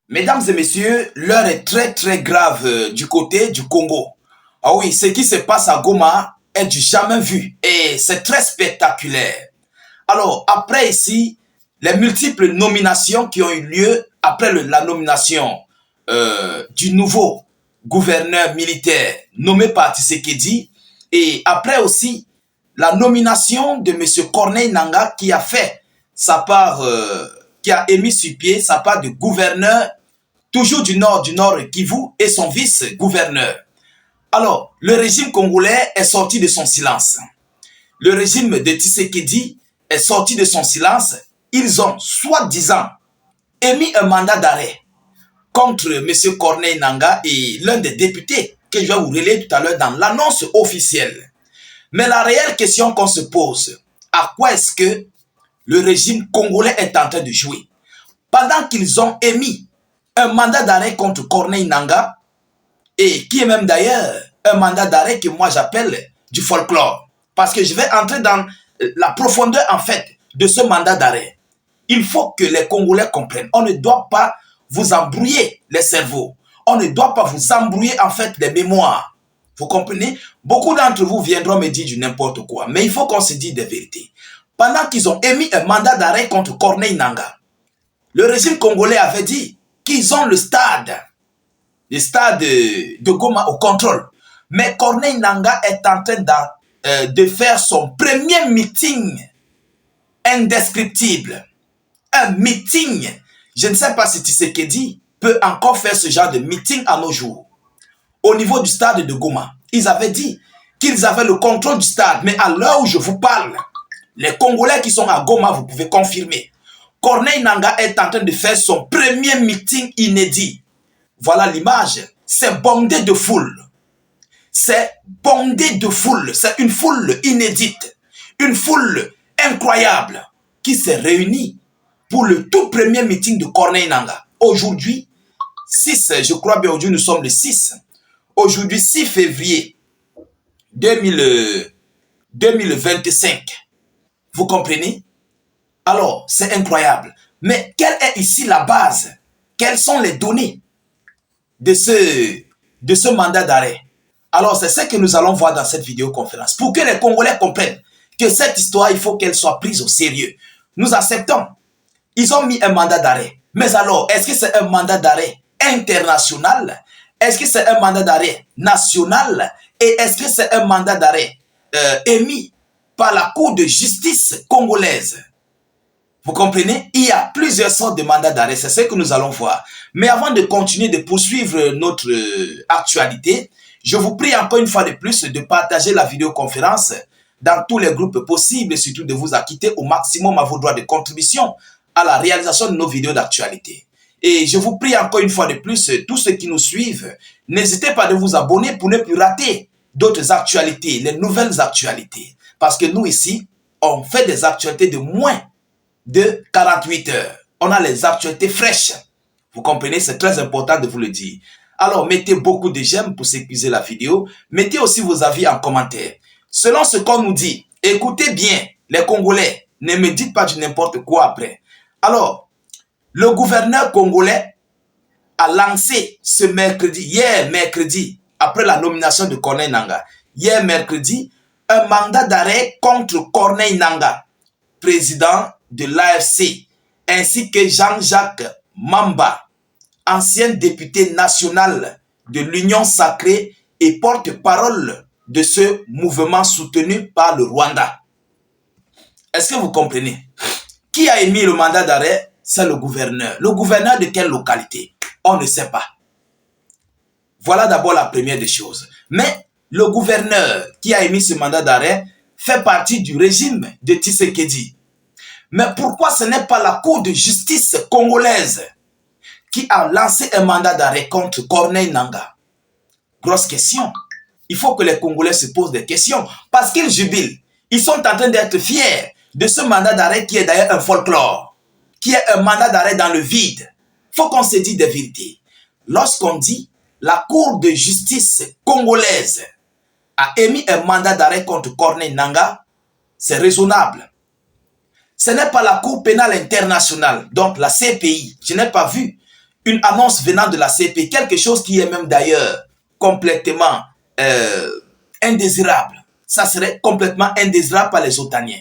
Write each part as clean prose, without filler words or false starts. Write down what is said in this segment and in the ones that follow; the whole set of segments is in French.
Mesdames et messieurs, l'heure est très grave du côté du Congo. Ah oui, ce qui se passe à Goma est du jamais vu et c'est très spectaculaire. Alors, après ici, les multiples nominations qui ont eu lieu après la nomination du nouveau gouverneur militaire nommé par Tshisekedi et après aussi la nomination de M. Corneille Nangaa qui a fait sa part, qui a émis sur pied sa part de gouverneur toujours du nord Kivu et son vice-gouverneur. Alors, le régime congolais est sorti de son silence. Le régime de Tshisekedi est sorti de son silence. Ils ont, soi-disant, émis un mandat d'arrêt contre M. Corneille Nangaa et l'un des députés que je vais vous relayer tout à l'heure dans l'annonce officielle. Mais la réelle question qu'on se pose, à quoi est-ce que le régime congolais est en train de jouer? Pendant qu'ils ont émis un mandat d'arrêt contre Corneille Nangaa, et qui est même d'ailleurs un mandat d'arrêt que moi j'appelle du folklore. Parce que je vais entrer dans la profondeur en fait de ce mandat d'arrêt. Il faut que les Congolais comprennent. On ne doit pas vous embrouiller les cerveaux. On ne doit pas vous embrouiller en fait les mémoires. Vous comprenez? Beaucoup d'entre vous viendront me dire du n'importe quoi. Mais il faut qu'on se dise des vérités. Pendant qu'ils ont émis un mandat d'arrêt contre Corneille Nangaa, le régime congolais avait dit qu'ils ont le stade de Goma au contrôle. Mais Corneille Nangaa est en train de faire son premier meeting indescriptible. Un meeting. Je ne sais pas si Tshisekedi peut encore faire ce genre de meeting à nos jours. Au niveau du stade de Goma, ils avaient dit qu'ils avaient le contrôle du stade. Mais à l'heure où je vous parle, les Congolais qui sont à Goma, vous pouvez confirmer. Corneille Nangaa est en train de faire son premier meeting inédit. Voilà l'image. C'est bondé de foule. C'est bondé de foule. C'est une foule inédite. Une foule incroyable qui s'est réunie pour le tout premier meeting de Corneille Nangaa. Aujourd'hui, 6, je crois bien aujourd'hui nous sommes le 6. Aujourd'hui, 6 février 2025. Vous comprenez? Alors, c'est incroyable. Mais quelle est ici la base? Quelles sont les données de ce mandat d'arrêt? Alors, c'est ce que nous allons voir dans cette vidéoconférence. Pour que les Congolais comprennent que cette histoire, il faut qu'elle soit prise au sérieux. Nous acceptons. Ils ont mis un mandat d'arrêt. Mais alors, est-ce que c'est un mandat d'arrêt international? Est-ce que c'est un mandat d'arrêt national? Et est-ce que c'est un mandat d'arrêt émis par la Cour de justice congolaise? Vous comprenez? Il y a plusieurs sortes de mandats d'arrêt. C'est ce que nous allons voir. Mais avant de continuer de poursuivre notre actualité, je vous prie encore une fois de plus de partager la vidéoconférence dans tous les groupes possibles et surtout de vous acquitter au maximum à vos droits de contribution à la réalisation de nos vidéos d'actualité. Et je vous prie encore une fois de plus, tous ceux qui nous suivent, n'hésitez pas de vous abonner pour ne plus rater d'autres actualités, les nouvelles actualités. Parce que nous ici, on fait des actualités de moins de 48 heures. On a les actualités fraîches. Vous comprenez? C'est très important de vous le dire. Alors, mettez beaucoup de j'aime pour sécuriser la vidéo. Mettez aussi vos avis en commentaire. Selon ce qu'on nous dit, écoutez bien, les Congolais, ne me dites pas du n'importe quoi après. Alors, le gouverneur congolais a lancé ce mercredi, hier mercredi, après la nomination de Corneille Nangaa, hier mercredi, un mandat d'arrêt contre Corneille Nangaa, président de l'AFC, ainsi que Jean-Jacques Mamba, ancien député national de l'Union sacrée et porte-parole de ce mouvement soutenu par le Rwanda. Est-ce que vous comprenez? Qui a émis le mandat d'arrêt? C'est le gouverneur. Le gouverneur de quelle localité? On ne sait pas. Voilà d'abord la première des choses. Mais le gouverneur qui a émis ce mandat d'arrêt fait partie du régime de Tshisekedi. Mais pourquoi ce n'est pas la Cour de justice congolaise qui a lancé un mandat d'arrêt contre Corneille Nangaa? Grosse question. Il faut que les Congolais se posent des questions parce qu'ils jubilent. Ils sont en train d'être fiers de ce mandat d'arrêt qui est d'ailleurs un folklore, qui est un mandat d'arrêt dans le vide. Il faut qu'on se dise des vérités. Lorsqu'on dit la Cour de justice congolaise a émis un mandat d'arrêt contre Corneille Nangaa, c'est raisonnable. Ce n'est pas la Cour pénale internationale, donc la CPI. Je n'ai pas vu une annonce venant de la CPI, quelque chose qui est même d'ailleurs complètement indésirable. Ça serait complètement indésirable par les Otaniens.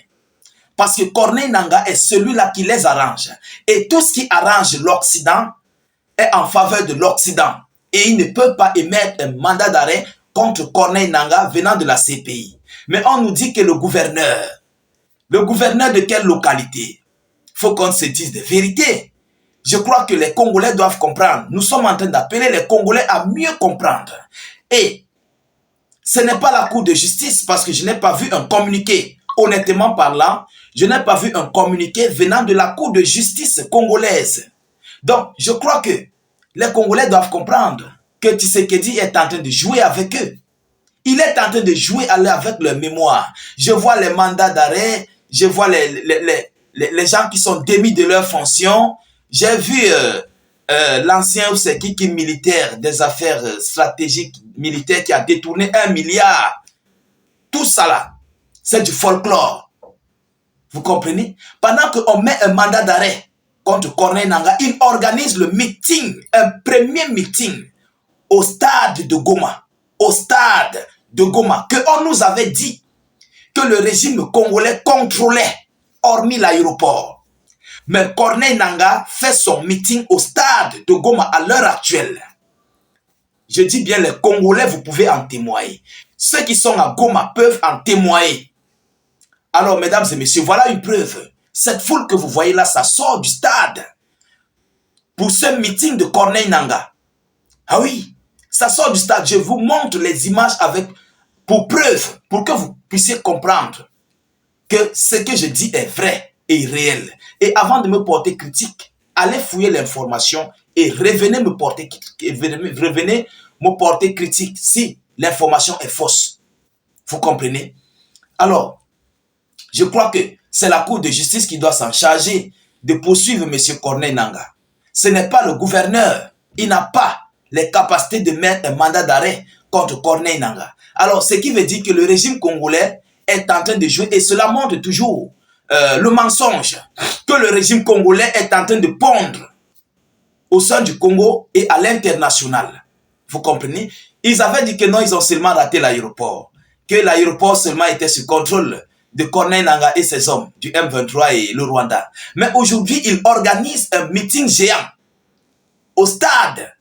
Parce que Corneille Nangaa est celui-là qui les arrange. Et tout ce qui arrange l'Occident est en faveur de l'Occident. Et il ne peut pas émettre un mandat d'arrêt contre Corneille Nangaa venant de la CPI. Mais on nous dit que le gouverneur de quelle localité? Il faut qu'on se dise des vérités. Je crois que les Congolais doivent comprendre. Nous sommes en train d'appeler les Congolais à mieux comprendre. Et ce n'est pas la Cour de justice parce que je n'ai pas vu un communiqué. Honnêtement parlant, je n'ai pas vu un communiqué venant de la Cour de justice congolaise. Donc, je crois que les Congolais doivent comprendre que Tshisekedi est en train de jouer avec eux. Il est en train de jouer avec leur mémoire. Je vois les mandats d'arrêt, je vois les gens qui sont démis de leur fonction. J'ai vu l'ancien qui militaire des affaires stratégiques militaires qui a détourné 1 milliard. Tout ça là, c'est du folklore. Vous comprenez? Pendant qu'on met un mandat d'arrêt contre Corneille Nangaa, il organise le meeting, un premier meeting au stade de Goma. Au stade de Goma, qu'on nous avait dit que le régime congolais contrôlait, hormis l'aéroport. Mais Corneille Nangaa fait son meeting au stade de Goma à l'heure actuelle. Je dis bien les Congolais, vous pouvez en témoigner. Ceux qui sont à Goma peuvent en témoigner. Alors, mesdames et messieurs, voilà une preuve. Cette foule que vous voyez là, ça sort du stade pour ce meeting de Corneille Nangaa. Ah oui, ça sort du stade. Je vous montre les images pour preuve, pour que vous puissiez comprendre que ce que je dis est vrai et réel. Et avant de me porter critique, allez fouiller l'information et revenez me porter critique si l'information est fausse. Vous comprenez? Alors, je crois que c'est la Cour de justice qui doit s'en charger de poursuivre M. Corneille Nangaa. Ce n'est pas le gouverneur. Il n'a pas les capacités de mettre un mandat d'arrêt contre Corneille Nangaa. Alors, ce qui veut dire que le régime congolais est en train de jouer, et cela montre toujours le mensonge que le régime congolais est en train de pondre au sein du Congo et à l'international. Vous comprenez? Ils avaient dit que non, ils ont seulement raté l'aéroport. Que l'aéroport seulement était sous contrôle de Corneille Nangaa et ses hommes du M23 et le Rwanda. Mais aujourd'hui, ils organisent un meeting géant au stade.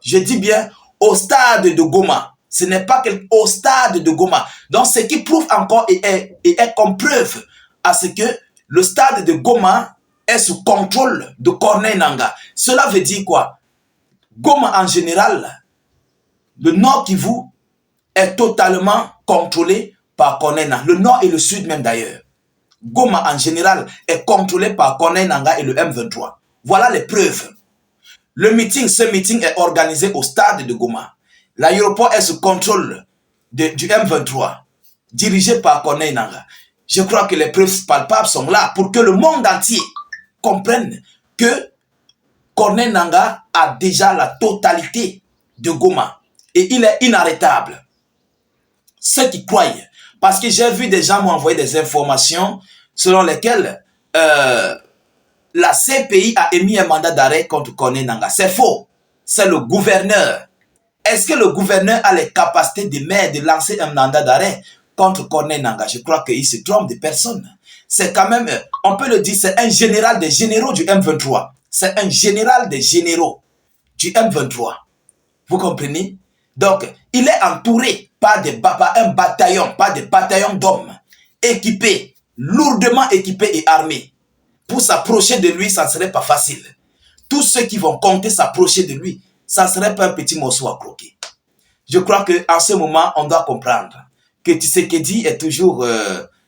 Je dis bien au stade de Goma. Ce n'est pas au stade de Goma. Donc, ce qui prouve encore et est comme preuve à ce que le stade de Goma est sous contrôle de Corneille Nangaa. Cela veut dire quoi? Goma en général, le Nord Kivu est totalement contrôlé par Corneille Nangaa. Le Nord et le Sud même d'ailleurs. Goma en général est contrôlé par Corneille Nangaa et le M23. Voilà les preuves. Ce meeting est organisé au stade de Goma. L'aéroport est sous contrôle du M23, dirigé par Corneille Nangaa. Je crois que les preuves palpables sont là pour que le monde entier comprenne que Corneille Nangaa a déjà la totalité de Goma. Et il est inarrêtable. Ceux qui croient, parce que j'ai vu des gens m'envoyer des informations selon lesquelles la CPI a émis un mandat d'arrêt contre Corneille Nangaa. C'est faux. C'est le gouverneur. Est-ce que le gouverneur a les capacités de lancer un mandat d'arrêt contre Corneille Nangaa? Je crois qu'il se trompe de personne. C'est quand même, on peut le dire, c'est un général des généraux du M23. C'est un général des généraux du M23. Vous comprenez? Donc, il est entouré par un bataillon, par des bataillons d'hommes équipés, lourdement équipés et armés. Pour s'approcher de lui, ça ne serait pas facile. Tous ceux qui vont compter s'approcher de lui, ça ne serait pas un petit morceau à croquer. Je crois qu'en ce moment, on doit comprendre que Tshisekedi est toujours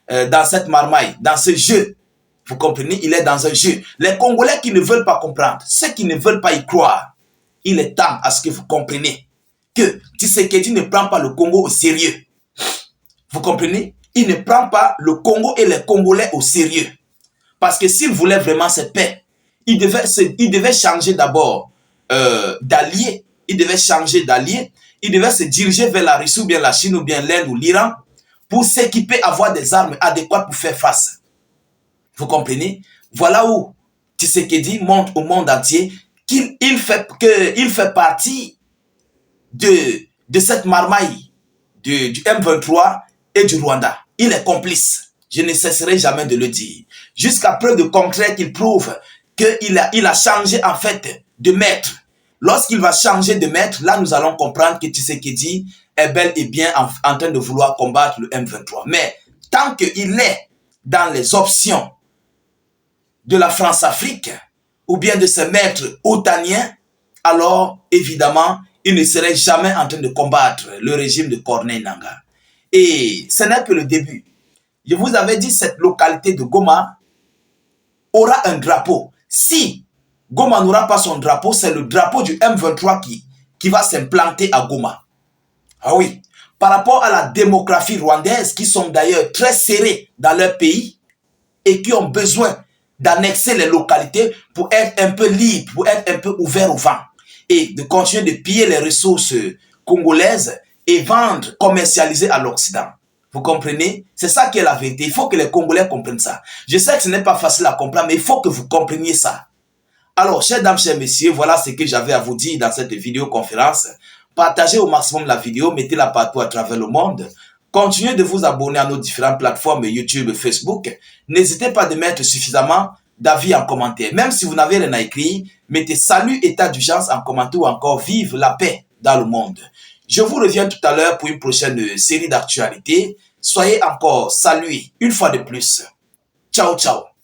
dans cette marmaille, dans ce jeu. Vous comprenez? Il est dans un jeu. Les Congolais qui ne veulent pas comprendre, ceux qui ne veulent pas y croire, il est temps à ce que vous compreniez que Tshisekedi ne prend pas le Congo au sérieux. Vous comprenez? Il ne prend pas le Congo et les Congolais au sérieux. Parce que s'il voulait vraiment cette paix, il devait changer d'abord d'allié. Il devait changer d'allié. Il devait se diriger vers la Russie ou bien la Chine ou bien l'Inde ou l'Iran pour s'équiper, avoir des armes adéquates pour faire face. Vous comprenez? Voilà où Tshisekedi montre au monde entier qu'il fait partie de cette marmaille du M23 et du Rwanda. Il est complice. Je ne cesserai jamais de le dire. Jusqu'à preuve de concret qu'il prouve qu'il a changé en fait de maître. Lorsqu'il va changer de maître, là nous allons comprendre que Tshisekedi est bel et bien en train de vouloir combattre le M23. Mais tant qu'il est dans les options de la France-Afrique ou bien de ses maîtres otaniens, alors évidemment, il ne serait jamais en train de combattre le régime de Corneille Nangaa. Et ce n'est que le début. Je vous avais dit, cette localité de Goma aura un drapeau. Si Goma n'aura pas son drapeau, c'est le drapeau du M23 qui va s'implanter à Goma. Ah oui, par rapport à la démographie rwandaise, qui sont d'ailleurs très serrés dans leur pays et qui ont besoin d'annexer les localités pour être un peu libres, pour être un peu ouverts au vent et de continuer de piller les ressources congolaises et vendre, commercialiser à l'Occident. Vous comprenez? C'est ça qui est la vérité. Il faut que les Congolais comprennent ça. Je sais que ce n'est pas facile à comprendre, mais il faut que vous compreniez ça. Alors, chers dames, chers messieurs, voilà ce que j'avais à vous dire dans cette vidéoconférence. Partagez au maximum la vidéo, mettez-la partout à travers le monde. Continuez de vous abonner à nos différentes plateformes YouTube et Facebook. N'hésitez pas de mettre suffisamment d'avis en commentaire. Même si vous n'avez rien à écrire, mettez salut, état d'urgence en commentaire ou encore vive la paix dans le monde. Je vous reviens tout à l'heure pour une prochaine série d'actualités. Soyez encore salués une fois de plus. Ciao, ciao.